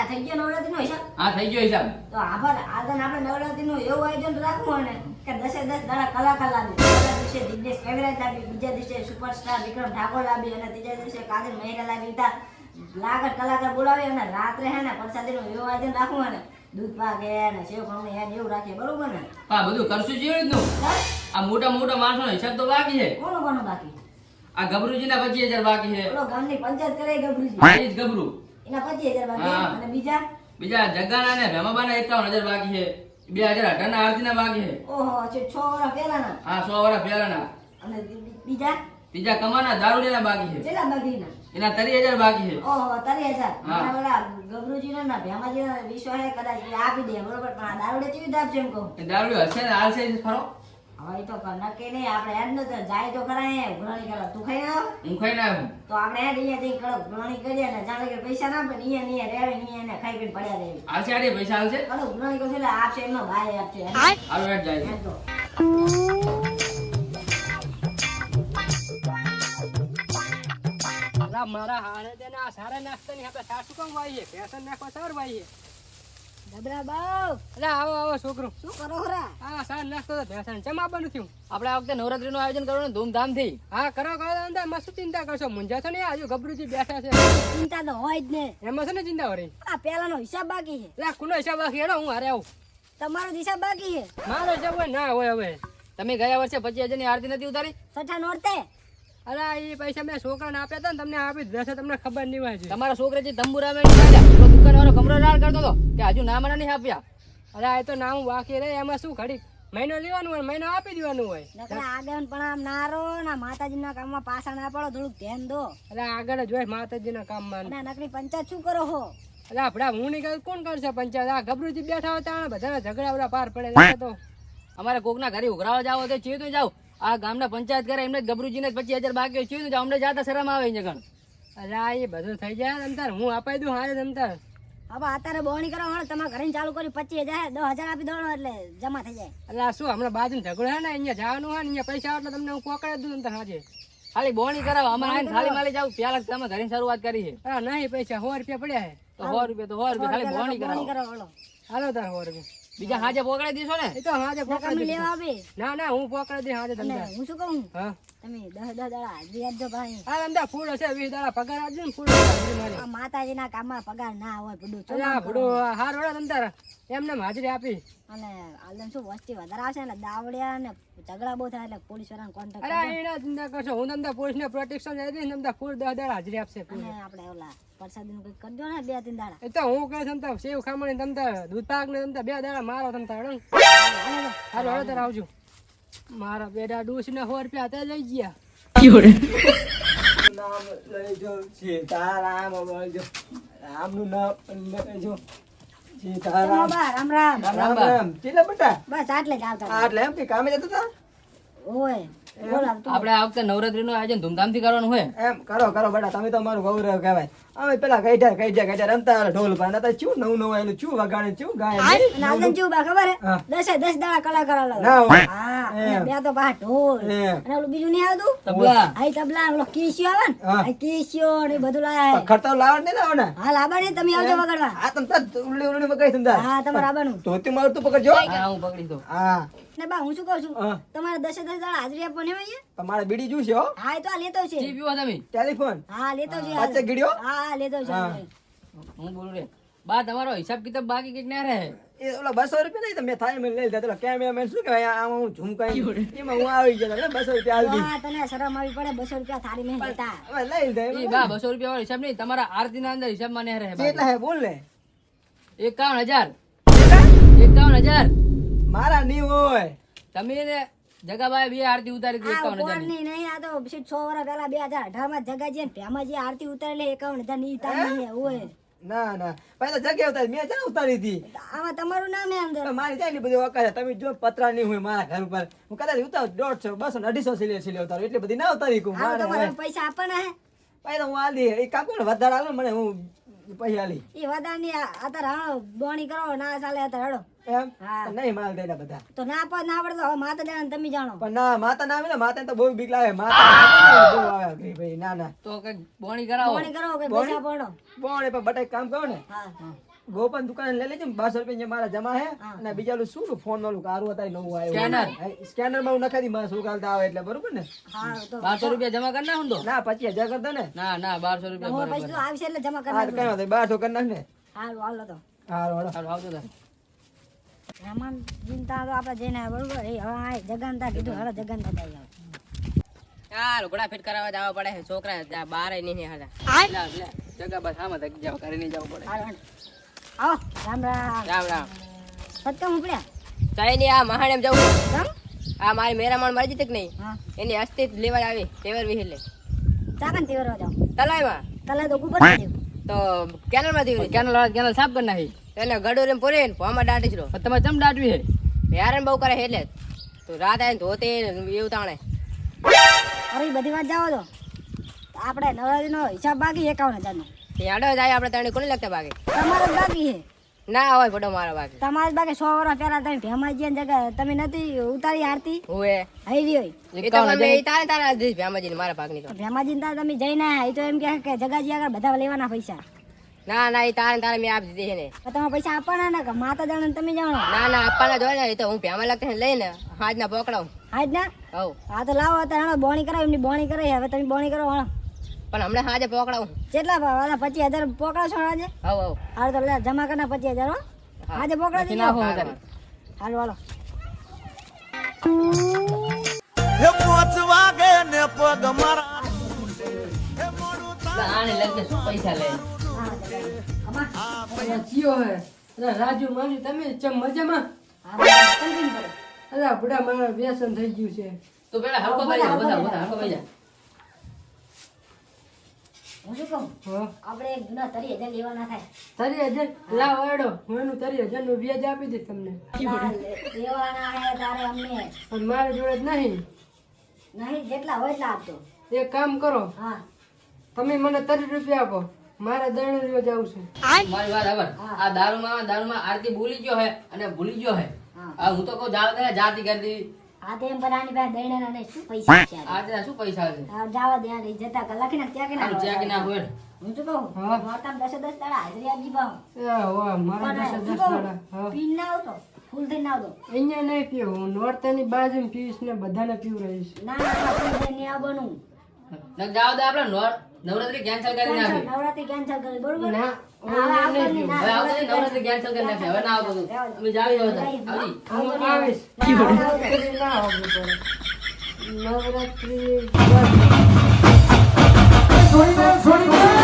થઈ ગયો નવરાત્રીનો હિસાબ? હા થઈ ગયો હિસાબ. તો આભાર. આગળ આપણે નવરાત્રીનું એવું આયોજન રાખવું ને કે 10 દાડા કલાકાર લાવી. પહેલા દિવસે દિગ્નેશ કવિરાજ લાવી, બીજા દિવસે સુપરસ્ટાર વિક્રમ ઠાકોર લાવી અને ત્રીજા દિવસે કાજલ મહેરા લાવી. લાગત કલાકાર બોલાવી અને રાત્રે હે ને પ્રસાદીનું એવું આયોજન રાખવું ને દૂધ પાક ને સેવ ખમણી હે ને એવું રાખીએ, બરોબર ને? હા બધું કરશું જેવી રીતનું. આ મોટા મોટા માણસોનો હિસાબ તો બાકી છે. કોનો બાકી? આ ગબરુજીના 25,000 બાકી છે. ઓલો ગામની પંચાયત કરે ગબરુજી, એ જ ગબરુ. એના 25,000 બાકી. અને બીજા જગાના ને ભેમાબાના 51,000 બાકી છે. 2018 ના આરતીના બાકી છે. ઓહો, છે 6 વર્ષ પહેલાના. હા 100 વર્ષ પહેલાના. અને બીજા કમાના દારૂડિયાના બાકી છે. કેટલા બાકીના? એના 30,000 બાકી છે. ઓહો, 30,000. હા. અને ઓલા ગબરુજીના ના ભેમાજીના વિશ્વાસ હે કદાચ એ આપી દે, બરોબર? પણ આ દારૂડે કેવી દાબ છે એમ કહું? એ દારૂડિયો હશે ને હાલશે જ ખરો. હવે તો નક્કી નહીં. આપણે યાદ નતો જાય તો ખરા હે ઉઘરાણી કરવા. તું ખાઈ ના આવ? હું ખાઈને આવ્યો. તો આપણે યાદ અહીંયા જઈ કડક ઉઘરાણી કરીએ ને જાણે કે પૈસા ના આપે ને અહીંયા રેવે ને એને ખાઈ પીને પડ્યા દેવી. હાલશે આડી પૈસા હાલશે. કડક ઉઘરાણી કરશે એટલે આપશે એમનો ભાઈ આપશે. હાલો હેડ જાય. એમ તો મારા હારે તેના સારા નાસ્તાની આપણે સાસુ કામ વાઈએ ફેશન નાખવા સાર વાઈએ. ડબરા બાવ, અલા આવો આવો છોકરો. શું કરો ખરા? હા સાર નાસ્તો તો ફેશન જમાવાનું થયું. આપણે આ વખતે નવરાત્રીનું આયોજન કરવાનું ધૂમધામથી. હા કરો અંદર માં શું ચિંતા કરશો? મુંજા છો ને આજુ ગબરુજી બેઠા છે. ચિંતા તો હોય જ ને. એમાં છે ને ચિંતા વળી. આ પેલાનો હિસાબ બાકી છે. લા કુનો હિસાબ બાકી હેડો હું હારે આવું. તમારો હિસાબ બાકી છે. મારો હિસાબ હોય ના હોય હવે. તમે ગયા વર્ષે 25,000 ની આરતી નથી ઉતારી? સઠા નોરતે અરે એ પૈસા મેં છોકરાને આપ્યા હતા ને તમને આપી દીધા છે, તમને ખબર નહીં હોય છે. તમારા છોકરા જે તંબુરા મેં દુકાનવાળો કમરો રાડ કરતો હતો કે હજુ ના મને નહીં આપ્યા. અરે એ તો નામ બાકી રહે એમાં શું ઘડી મહિનો લેવાનું હોય મહિનો આપી દેવાનું હોય. નકરા આગળ પણ આમ નારો ના માતાજીના કામમાં પાછા ના પડો, થોડુંક ધ્યાન દો. એટલે આગળ જ હોય માતાજીના કામમાં. અને નકરી પંચાયત શું કરો હો? એટલે આપડા હું નહીં કરું કોણ કરશે પંચાયત? આ ગબરુજી બેઠા હતા બધા ઝઘડા પાર પડે તો અમારે કોકના ઘરે ઉઘરાવા જાવ તો ચીયું જાવ. આ ગામના પંચાયત કરે એમને ગબરુજીને 25,000 બાકી ચીયું જાવ. અમને જાતા શરમ આવે છે ગણ. અરે એ બધું થઈ જાય તમતાર હું અપાઈ દઉં હારે તમતાર. હવે અત્યારે બોણી કરો હળ તમારા ઘરે ચાલુ કરી 25,000 10,000 આપી દો એટલે જમા થઈ જાય. એટલે આ શું હમણાં બાજુ ઝઘડો હે ને અહીંયા જવાનું હોય ને અહીંયા પૈસા એટલે તમને હું પકડી દઉં તમતાર હાજે. ખાલી બોણી કરાવો. અમારે આઈને થાળી માલી જાવ. પેલા તમે ઘરે શરૂઆત કરી છે. હા નહીં પૈસા 100 રૂપિયા પડ્યા હે. તો 100 રૂપિયા ખાલી બોણી બોણી કરાવો. કરો હળો. હાલો તાર 100 રૂપિયા. બીજા હાજે પકડાઈ દીધો ને? એ તો હાજે તમે પકડી લેવા આવે. ના ના હું પકડી દઈ હાજે અને તમતાર. હું શું કહું, હા તમે 10 દાડા હાજરી આપજો ભાઈ. હા તમતાર ફૂલ હશે 20 દાડા પગાર આપજો ને ફૂલ હાજરી મારી. આ માતાજીના કામમાં પગાર ના હોય બધું. અરે આ ભડો હાર વડો તમતાર એમને હાજરી આપી. અને આલમ શું વસ્તી વધારે આવશે એટલે દાવડિયા ને ઝઘડા બહુ થાય એટલે પોલીસ વાળાને કોન્ટેક્ટ અરે એના ચિંતા કરશો હું તમને પોલીસ ને પ્રોટેક્શન આપી દઈશ તમને ફૂલ 10 દાડા હાજરી આપશે ફૂલ. અને આપણે ઓલા પ્રસાદીનું કંઈક કરજો ને 2-3 દાડા. એ તો હું કહે તમતા સેવ ખામણી તમતા દૂધ પાક ને તમતા 2 દાડા મારો તમતા હેડો હાલો હવે તાર આવજો. મારા બેડા ડૂસ ને 100 રૂપિયા હતા લઈ ગયા. નામ લેજો સીતારામ બોલજો, રામનું નામ લેજો સીતારામ. ચલો બા, રામ રામ. રામ રામ. ચીલા બેટા બસ આટલે જ આવતા. એટલે એમ કે કામે જતા હતા? ઓય બોલાવ તું. આપણે આ વખતે નવરાત્રીનું આયોજન ધૂમધામથી કરવાનું હોય. એમ કરો બેટા, તમે તો અમારું ગૌરવ કહેવાય. અમે પેલા ગઈઢા રમતા ઢોલ પર નતા ચું નવું આયેલું ચું વગાડે ચું ગાય. અને આલમ જેવું બા ખબર હે? હા. 10 દાડા કલાકાર આલા. ના હોય. હા, અને બે તો બા ઢોલ. એમ. અને ઓલું બીજું નહીં આવતું? તબલા. આઈ તબલા, ઓલો કીસ્યો આવે ને? હા. આ કીસ્યો ને એ બધું લાયા હે. ખડતાવ લાવવા નહીં લાવો ને? હા, લાબાની તમે આવજો વગાડવા. આ તમતા ઉલ્લી વગાડી તમતા. હા, તમારે આવવાનું. ધોતી મારું તું પકડજો. હા હું પકડી દઉં. હા ને બા હું શું કહું છું, હા. તમારે 10 દાડા હાજરી આપવાની હોય અહીંયા? તમારે બીડી જોશે હો. હા, એ તો આ લેતો છે. ચી પીવો તમે? ટેલિફોન હા, લેતો છે. પાછે ગીડ્યો? હા, લેતો છે. હા. હું બોલું રે બા તમારો હિસાબ કિતાબ બાકી કઈક ના રહે. એ ઓલા 200 રૂપિયા નહીં તમે થાય મેં લઈ લીધા. પેલા કેમેરામેન શું કહેવાય આમાં હું ઝુમકાઈ એમાં હું આવી ગયો એટલે 200 રૂપિયા આલી વાહ, તને શરમ આવી પડે 200 રૂપિયા થાળી નહીં લેતા. હવે લઈ લીધા એ બા 200 રૂપિયા વાળો હિસાબ નહીં. તમારા આરતીના અંદર હિસાબમાં નહીં રહે. કેટલા હે બોલ ને? 51,000 મારા નહીં હોય. તમે ને જગાભાઈ બે આરતી ઉતારી હતી આ 51,000 ની. ઉપરની નહીં, આ તો પછી 6 વર્ષ પહેલા 2018 માં જગાજી ને ભેમાજી આરતી ઉતારેલી 51,000 ની ઉતારી નહીં હોય. ના ના ભાઈ તો જગ્યા ઉતારી મેં ક્યાં ઉતારી હતી? આમાં તમારું નામ હે અંદર. તો મારી જાય એટલી બધી વખત છે. તમે જો પતરા નહીં હોય મારા ઘર ઉપર હું કદાચ ઉતારું 150 200 250 સિલે ઉતારું એટલી બધી ના ઉતારી કું આવું મારે તમારે હવે. પૈસા આપવાના હે. ભાઈ તો હું આલી એ કામ કરો વધારે આલો મને હું પૈસા આલી એ વધારની અત્યારે હાલો બોણી કરો ના ચાલે અત્યારે હળો. એમ હા. તો નહીં માલ દેલા બધા. તો ના પડે તો હવે માતા જાણે તમે જાણો. પણ ના માતા ના આવે ને માતા તો બહુ બીક લાગે. માતા બહુ આવે ભાઈ ના ના તો કઈક બોણી કરાવો. બોણી કરો કે પૈસા પડો. બોણે પણ બટાઈ કામ કરો ને હા. ગોપાલ દુકાન લઈ લેજે 1200 રૂપિયા મારા જમા હે હા. અને બીજા ઓલું શું ફોન વાળું કારું હતા નવું Scanner. આવ્યું સ્કેનર માં હું નખાઈ દી મારા છોકરા આવે એટલે બરોબર ને હા તો 1200 રૂપિયા જમા કરી નાખું તો ના 25000 કરતા ને ના ના 1200 રૂપિયા હું બરાબર પૈસા આવશે એટલે જમા હા કરી કઈ વાંધો નહીં, 1200 કરી નાખ ને હારું હાલો તો હારું હાલો. સારું આવજો તાર રમણ ચિંતા તો આપણે જઈને આવ્યા, બરોબર એ હવે આ જગાનતા કીધું હવે જગાનતા જાય હવે. યાર ઘોડા ફિટ કરાવવા જવા પડે છે છોકરા બાર નહીં હતા લે લે જગા બસ આમાં તક જાવ કરીને જવું પડે હાલો હાલો. આવો રામ રામ રામ રામ સત્કમ ઉપડ્યા કઈ નહીં આ મહાણેમ જવું કેમ આ મારી મેરામણ મરજી તક નહીં હા એની અસ્તિ લેવા આવી ટેવર વિહિલ ચાકન તેવરવા જાઓ તલાઈમાં તલા તો ઉપર પડ્યું તો કેનલ માં દીવરી કેનલ સાફ કરી નાખી એને ગડો રેમ પોરે ને ભોમાં દાટી છો પણ તમારે ચમ દાટવી છે યાર બહુ કરે એટલે તો રાત આવીને ધોતે એવું તાણે અરે ઈ બધી વાત જાઓ તો આપણે નવરાત્રીનો હિસાબ બાકી 51,000 નો ત્યાં આડો જાય આપણે તને કોને લગતા બાગે તમારો જ બાકી છે ના હોય ફોટો મારો બાગે તમારે જ બાકી 100 વર્ષ પહેલા તમે ભેમાજી જગ્યા તમે નથી ઉતારી આરતી હુએ હઈ હોય એ તો અમે તારે તારા દીધ ભ્યામાજી મારા ભાગની તો ભેમાજી ને તમે જઈને આયા, ઈ તો એમ કહે કે જગાજી આગળ બધા લેવાના પૈસા ના ના એ તારે તારે મેં આપી દીધી છે ને તો તમે પૈસા આપવાના ને કે માતા જાણે ને તમે જાણો ના ના આપવાના જ હોય ને એ તો હું ભ્યામાં લગતા લઈને હાજ ના પકડાવું હાજ ના હવ હા તો લાવો અત્યારે હણો બોણી કરાવ એમની બોણી કરાવી હવે તમે બોણી કરો હણો પણ હમણાં હાજે પકડાવું કેટલા ભાવ 25,000 પોકડાશો આજે હવ હવ હાલ તો લે જમા કરના 25,000 હો આજે પોકડા ના હો તારે હાલો હાલો આને લગતે શું પૈસા લે ચિયો હે અરે રાજુ માની તમે ચમ મજામાં અરે બુડા મારા વ્યસન થઈ ગયું છે તો પેલા હરકો ભાઈ જા બધા હરકો ભાઈ જા હું શું કહું હા આપણે એક જૂના 30,000 લેવાના થાય 30,000 લાવ એડો હું એનું 30,000 નું વ્યાજ આપી દઈશ તમને લેવાના હે તારે અમને પણ મારી જોડે જ નહીં નહીં જેટલા હોય એટલા આપતો એક કામ કરો હા તમે મને 30 રૂપિયા આપો મારે દરણું લેવા જવું છે મારી વાત ખબર આ દારૂમાં આરતી ભૂલી ગયો હે અને ભૂલી ગયો હે હા. આ હું તો કહું જાવ દે જાતી કરી દી આ તો એમ બનાની પાસે દઈને ના શું પૈસા છે આ? આ શું પૈસા છે આ જાવા દે આ લઈ જતા કલાક ને ત્યાં કે આનું ચેક ના હોય હું તો કહું હા. નોરતા 10 દાડા હાજરી આપજી પાઉં એ વાહ મારા પણ 10 શું કહું? દાડા હા પીન ના આવતો ફૂલ થઈ ના આવતો અહીંયા નહીં પીવું હું નોરતાની બાજુ પીશ ને બધાને પીવું રહીશ ના ના ફૂલ થઈ નહીં આવવાનું ન જાવ દે આપણે નવરાત્રી કેન્સલ કરી નાખી નવરાત્રી કેન્સલ કરી બરોબર ના ના, હવે આવતો નહીં, ના. હવે આવતો નહીં, નવરાત્રી cancel કરી નાખી. હવે ના આવતો તું. અમે જાવી હવે તાર. આવજી. હું આવીશ નવરાત્રી ના આવવું પડે નવરાત્રી છોડી દે